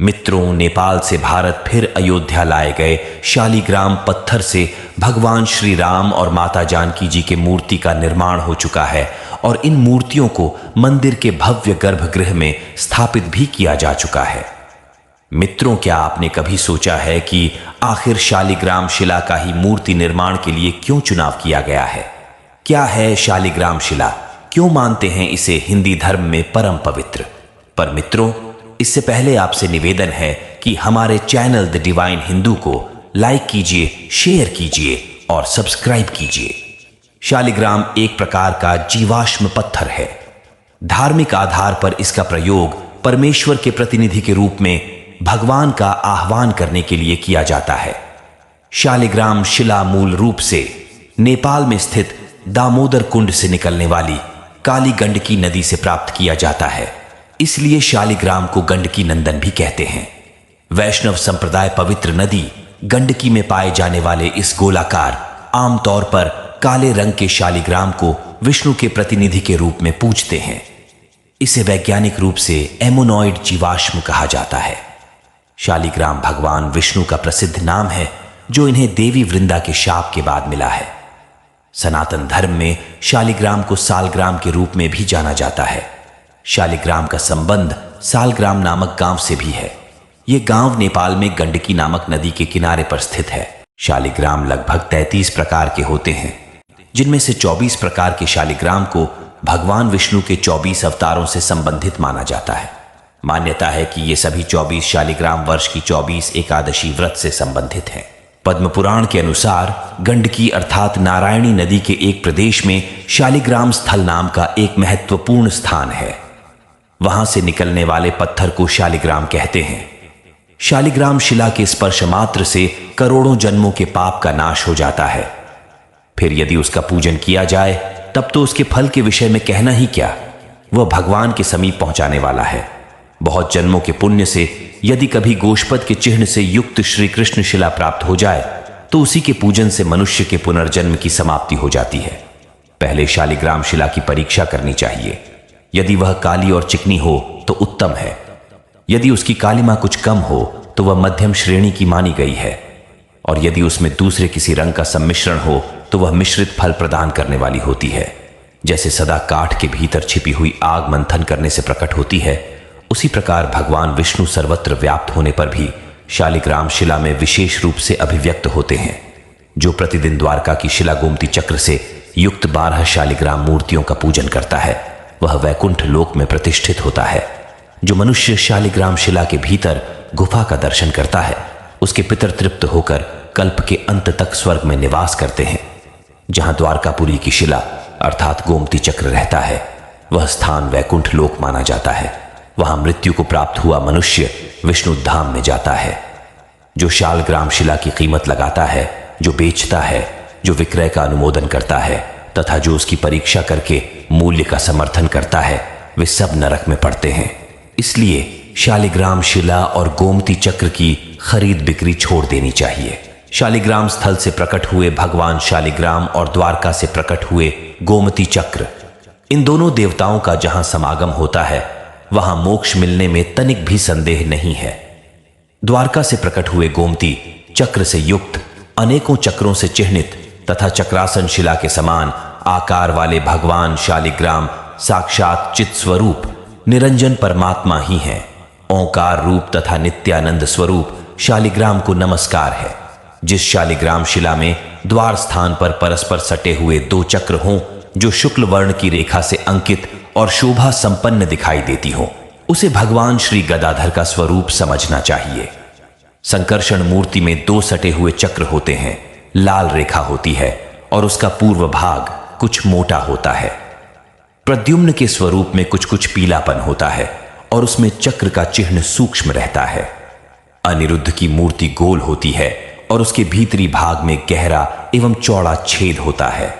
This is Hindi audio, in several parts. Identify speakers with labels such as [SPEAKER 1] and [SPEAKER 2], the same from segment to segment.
[SPEAKER 1] मित्रों, नेपाल से भारत फिर अयोध्या लाए गए शालिग्राम पत्थर से भगवान श्री राम और माता जानकी जी के मूर्ति का निर्माण हो चुका है और इन मूर्तियों को मंदिर के भव्य गर्भगृह में स्थापित भी किया जा चुका है। मित्रों, क्या आपने कभी सोचा है कि आखिर शालिग्राम शिला का ही मूर्ति निर्माण के लिए क्यों चुनाव किया गया है? क्या है शालिग्राम शिला? क्यों मानते हैं इसे हिंदी धर्म में परम पवित्र? पर मित्रों, इससे पहले आपसे निवेदन है कि हमारे चैनल द डिवाइन हिंदू को लाइक कीजिए, शेयर कीजिए और सब्सक्राइब कीजिए। शालिग्राम एक प्रकार का जीवाश्म पत्थर है। धार्मिक आधार पर इसका प्रयोग परमेश्वर के प्रतिनिधि के रूप में भगवान का आह्वान करने के लिए किया जाता है। शालिग्राम शिला मूल रूप से नेपाल में स्थित दामोदर कुंड से निकलने वाली काली गंडकी नदी से प्राप्त किया जाता है, इसलिए शालिग्राम को गंडकी नंदन भी कहते हैं। वैष्णव संप्रदाय पवित्र नदी गंडकी में पाए जाने वाले इस गोलाकार, आमतौर पर काले रंग के शालिग्राम को विष्णु के प्रतिनिधि के रूप में पूजते हैं। इसे वैज्ञानिक रूप से एमोनॉइड जीवाश्म कहा जाता है। शालिग्राम भगवान विष्णु का प्रसिद्ध नाम है, जो इन्हें देवी वृंदा के शाप के बाद मिला है। सनातन धर्म में शालिग्राम को सालग्राम के रूप में भी जाना जाता है। शालिग्राम का संबंध सालग्राम नामक गांव से भी है। यह गांव नेपाल में गंडकी नामक नदी के किनारे पर स्थित है। शालिग्राम लगभग 33 प्रकार के होते हैं, जिनमें से 24 प्रकार के शालिग्राम को भगवान विष्णु के 24 अवतारों से संबंधित माना जाता है। मान्यता है कि ये सभी 24 शालिग्राम वर्ष की 24 एकादशी व्रत से संबंधित हैं। पद्म पुराण के अनुसार गंडकी अर्थात नारायणी नदी के एक प्रदेश में शालिग्राम स्थल नाम का एक महत्वपूर्ण स्थान है। वहां से निकलने वाले पत्थर को शालिग्राम कहते हैं। शालिग्राम शिला के स्पर्श मात्र से करोड़ों जन्मों के पाप का नाश हो जाता है। फिर यदि उसका पूजन किया जाए तब तो उसके फल के विषय में कहना ही क्या, वह भगवान के समीप पहुंचाने वाला है। बहुत जन्मों के पुण्य से यदि कभी गोष्पद के चिन्ह से युक्त श्री कृष्ण शिला प्राप्त हो जाए तो उसी के पूजन से मनुष्य के पुनर्जन्म की समाप्ति हो जाती है। पहले शालिग्राम शिला की परीक्षा करनी चाहिए। यदि वह काली और चिकनी हो तो उत्तम है। यदि उसकी कालिमा कुछ कम हो तो वह मध्यम श्रेणी की मानी गई है, और यदि उसमें दूसरे किसी रंग का सम्मिश्रण हो तो वह मिश्रित फल प्रदान करने वाली होती है। जैसे सदा काठ के भीतर छिपी हुई आग मंथन करने से प्रकट होती है, उसी प्रकार भगवान विष्णु सर्वत्र व्याप्त होने पर भी शालिग्राम शिला में विशेष रूप से अभिव्यक्त होते हैं। जो प्रतिदिन द्वारका की शिला गोमती चक्र से युक्त 12 शालिग्राम मूर्तियों का पूजन करता है, वह वैकुंठ लोक में प्रतिष्ठित होता है। जो मनुष्य शालिग्राम शिला के भीतर गुफा का दर्शन करता है, उसके पितर तृप्त होकर कल्प के अंत तक स्वर्ग में निवास करते हैं। जहां द्वारकापुरी की शिला अर्थात गोमती चक्र रहता है, वह स्थान वैकुंठ लोक माना जाता है। वहां मृत्यु को प्राप्त हुआ मनुष्य विष्णु धाम में जाता है। जो शालग्राम शिला की कीमत लगाता है, जो बेचता है, जो विक्रय का अनुमोदन करता है तथा जो उसकी परीक्षा करके मूल्य का समर्थन करता है, वे सब नरक में पड़ते हैं। इसलिए शालिग्राम शिला और गोमती चक्र की खरीद बिक्री छोड़ देनी चाहिए। शालिग्राम स्थल से प्रकट हुए भगवान शालिग्राम और द्वारका से प्रकट हुए गोमती चक्र, इन दोनों देवताओं का जहां समागम होता है वहां मोक्ष मिलने में तनिक भी संदेह नहीं है। द्वारका से प्रकट हुए गोमती चक्र से युक्त अनेकों चक्रों से चिह्नित तथा चक्रासन शिला के समान आकार वाले भगवान शालिग्राम साक्षात चित स्वरूप निरंजन परमात्मा ही हैं। ओंकार रूप तथा नित्यानंद स्वरूप शालिग्राम को नमस्कार है। जिस शालिग्राम शिला में द्वार स्थान पर परस्पर सटे हुए 2 चक्र हों, जो शुक्ल वर्ण की रेखा से अंकित और शोभा संपन्न दिखाई देती हो, उसे भगवान श्री गदाधर का स्वरूप समझना चाहिए। संकर्षण मूर्ति में 2 सटे हुए चक्र होते हैं। लाल रेखा होती है और उसका पूर्व भाग कुछ मोटा होता है। प्रद्युम्न के स्वरूप में कुछ कुछ पीलापन होता है और उसमें चक्र का चिन्ह सूक्ष्म रहता है। अनिरुद्ध की मूर्ति गोल होती है और उसके भीतरी भाग में गहरा एवं चौड़ा छेद होता है।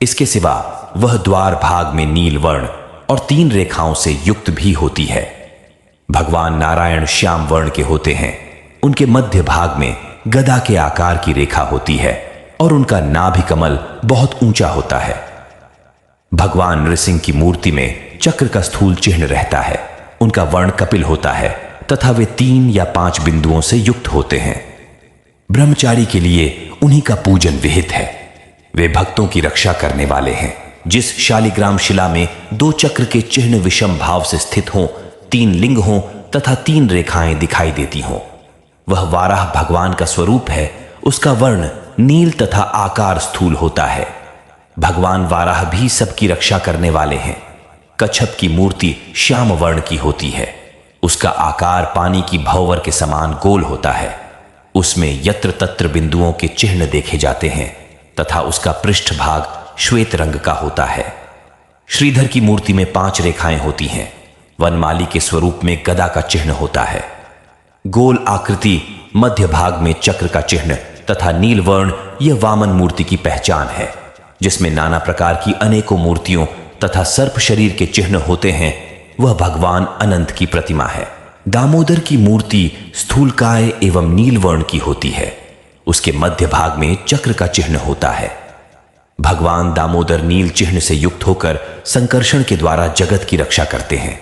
[SPEAKER 1] इसके सिवा वह द्वार भाग में नील वर्ण और 3 रेखाओं से युक्त भी होती है। भगवान नारायण श्याम वर्ण के होते हैं। उनके मध्य भाग में गदा के आकार की रेखा होती है और उनका नाभि कमल बहुत ऊंचा होता है। भगवान नृसिंह की मूर्ति में चक्र का स्थूल चिन्ह रहता है। उनका वर्ण कपिल होता है तथा वे 3 या 5 बिंदुओं से युक्त होते हैं। ब्रह्मचारी के लिए उन्हीं का पूजन विहित है। वे भक्तों की रक्षा करने वाले हैं। जिस शालिग्राम शिला में 2 चक्र के चिन्ह विषम भाव से स्थित हों, 3 लिंग हों तथा 3 रेखाएं दिखाई देती हों, वह वाराह भगवान का स्वरूप है। उसका वर्ण नील तथा आकार स्थूल होता है। भगवान वाराह भी सबकी रक्षा करने वाले हैं। कच्छप की मूर्ति श्याम वर्ण की होती है। उसका आकार पानी की भंवर के समान गोल होता है। उसमें यत्र तत्र बिंदुओं के चिन्ह देखे जाते हैं तथा उसका पृष्ठभाग श्वेत रंग का होता है। श्रीधर की मूर्ति में 5 रेखाएं होती हैं। वनमाली के स्वरूप में गदा का चिन्ह होता है। गोल आकृति, मध्य भाग में चक्र का चिन्ह तथा नीलवर्ण यह वामन मूर्ति की पहचान है, जिसमें नाना प्रकार की अनेकों मूर्तियों तथा सर्प शरीर के चिन्ह होते हैं। वह भगवान अनंत की प्रतिमा है। दामोदर की मूर्ति स्थूलकाय एवं नीलवर्ण की होती है। उसके मध्य भाग में चक्र का चिन्ह होता है। भगवान दामोदर नील चिन्ह से युक्त होकर संकर्षण के द्वारा जगत की रक्षा करते हैं।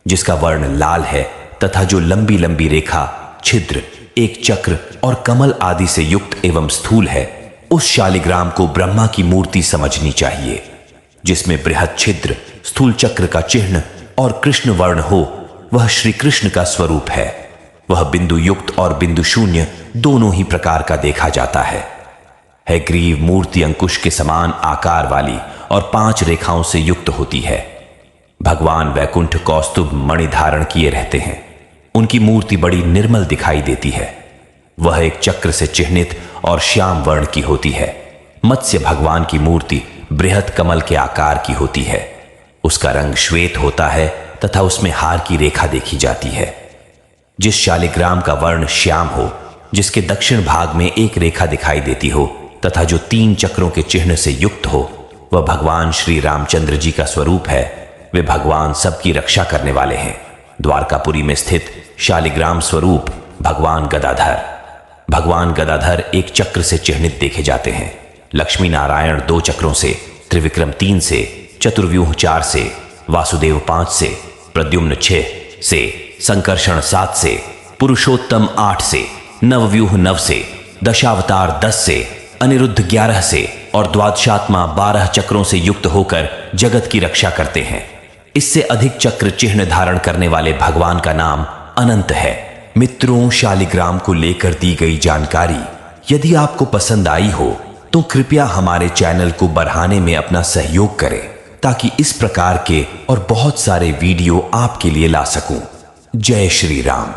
[SPEAKER 1] जिसका वर्ण लाल है तथा जो लंबी लंबी रेखा, छिद्र, एक चक्र और कमल आदि से युक्त एवं स्थूल है, उस शालिग्राम को ब्रह्मा की मूर्ति समझनी चाहिए। जिसमें बृहद छिद्र, स्थूल चक्र का चिन्ह और कृष्ण वर्ण हो, वह श्री कृष्ण का स्वरूप है। वह बिंदु युक्त और बिंदु शून्य दोनों ही प्रकार का देखा जाता है। ग्रीव मूर्ति अंकुश के समान आकार वाली और 5 रेखाओं से युक्त होती है। भगवान वैकुंठ कौस्तुभ मणि धारण किए रहते हैं। उनकी मूर्ति बड़ी निर्मल दिखाई देती है। वह एक चक्र से चिह्नित और श्याम वर्ण की होती है। मत्स्य भगवान की मूर्ति बृहद कमल के आकार की होती है। उसका रंग श्वेत होता है तथा उसमें हार की रेखा देखी जाती है। जिस शालिग्राम का वर्ण श्याम हो, जिसके दक्षिण भाग में एक रेखा दिखाई देती हो तथा जो 3 चक्रों के चिन्ह से युक्त हो, वह भगवान श्री रामचंद्र जी का स्वरूप है। वे भगवान सबकी रक्षा करने वाले हैं। द्वारकापुरी में स्थित शालिग्राम स्वरूप भगवान गदाधर। भगवान गदाधर एक चक्र से चिह्नित देखे जाते हैं। लक्ष्मी नारायण 2 चक्रों से, त्रिविक्रम 3 से, चतुर्व्यूह 4 से, वासुदेव 5 से, प्रद्युम्न 6 से, संकर्षण 7 से, पुरुषोत्तम 8 से, नवव्यूह 9 से, दशावतार 10 से, अनिरुद्ध 11 से और द्वादशात्मा 12 चक्रों से युक्त होकर जगत की रक्षा करते हैं। इससे अधिक चक्र चिन्ह धारण करने वाले भगवान का नाम अनंत है। मित्रों, शालिग्राम को लेकर दी गई जानकारी यदि आपको पसंद आई हो तो कृपया हमारे चैनल को बढ़ाने में अपना सहयोग करें, ताकि इस प्रकार के और बहुत सारे वीडियो आपके लिए ला सकूं। जय श्री राम।